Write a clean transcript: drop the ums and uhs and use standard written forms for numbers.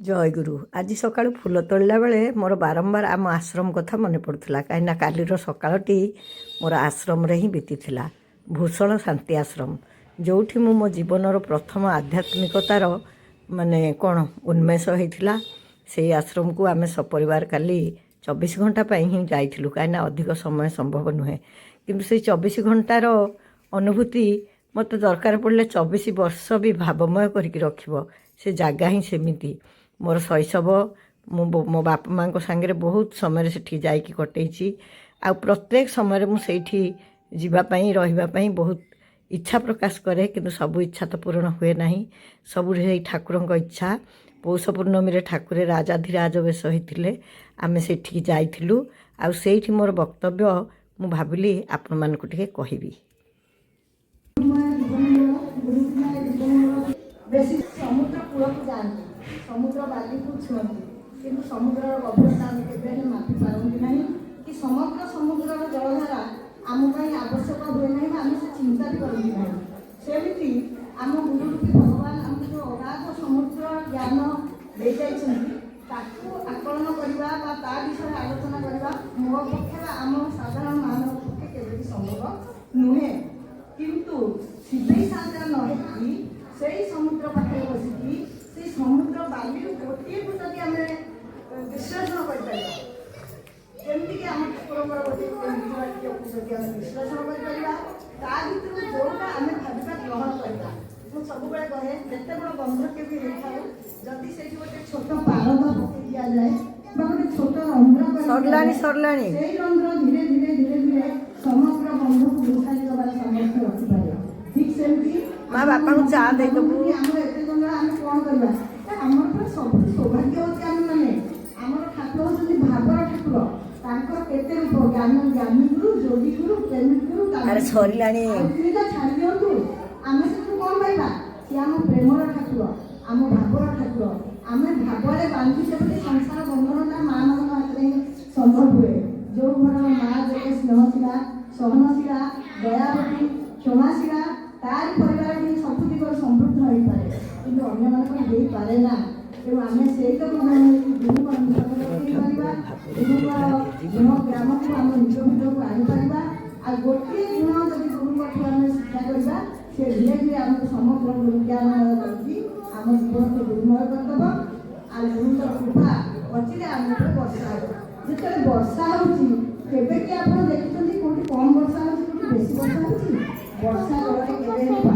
जय गुरु। आज सकाळୁ फुल तोड़ला बेले मोर बारंबार आम आश्रम कथा मन पड़ूला कहीं कालीर सकाळटी मोर आश्रम रे ही बीती भूषण शांति आश्रम जो मो जीवनर प्रथम आध्यात्मिकतार माने कौन उन्मेष होता से आश्रम को आम सपरिवार काली 24 घंटा ही जाइलु कहीं अधिक समय संभव नुहे किंतु से 24 घंटार अनुभूति मत दरकार पड़े 24 वर्ष भी भावमय करके रखिब से जगह ही सेमिति मोर शैशव मो बापा माँ सांगे बहुत समय से जाकि कटई आ प्रत्येक समय मुझे जीवाई रही बहुत इच्छा प्रकाश करे किंतु सब इच्छा तो पूरण हुए ना सब ठाकुर इच्छा पौष पूर्णमी ठाकुर राजाधिराज बेश होते आम से जाइलु आई मोर वक्तव्य मु भाविली आपण मान को टिके कहबी। समुद्र कूल को जाती समुद्र बाली को छुअती कि समुद्र गभीरता के मापी पारती ना कि समग्र समुद्र जलधारा आमपाई आवश्यक हुए ना आम से चिंता भी करती ना सेमती आम गुरुरूपी भगवान आम जो अगाध समुद्र ज्ञान दे आकलन करने विषय आलोचना करवा मो पक्ष आम साधारण मानव पक्षे केवे संभव नुहे किंतु सीधे साधा नही से समुद्र पाखे बसिकी से समुद्र बाली गोटे को जब आम विश्लेषण करमती आम ठाकुर गोटे जब आम विश्लेषण कर जोटा आम भाविका ग्रहण करवा मुझे सब कहे जिते बड़ बंधक भी होता है जदि से गोटे छोट पारद पकड़ दि जाए गोटे छोट रंध्र से रंध्र धीरे धीरे धीरे धीरे समग्र बंधक बुझाई देवार सामर्थ्य रखिपारे ठीक सेमती माँ बापा को चा दे दबु हमर एते जंगल हम कोन करबा हमर पर सब सौभाग्य होते हम माने हमर ठाकुर होती भागर ठाकुर तांकर केते रूप ज्ञानी गुरु जोगी गुरु प्रेमी गुरु अरे छरिलानी तीटा छाड़ दियंतु आमे से कोन पाइबा कि हम प्रेमर ठाकुर हम भागर ठाकुर आमे भागरे बांधी से संसार बंधनता मानव हाथ संभव हुए जो घर माँ जे स्नेहशीला सहनशीला दयावती क्षमाशीला तार परिवार भी सब दिग समृद्ध हो पाए कि अन्य मानक हो पारे ना तेणु आम से गुरु गुण ग्राम को आम निज भितर को आनीपर आ गोटे गुण जब गुरु आम शिक्षा करवा से धीरे धीरे आम समग्र ज्ञान करके आम जीवन को गुरुमय करदेव आ गुरुतर कृपा बचिले आम वर्षा हो जिते वर्षा होबे कि आप देखते कौटी कम वर्षा हो बेसी वर्षा हो वर्षा जल के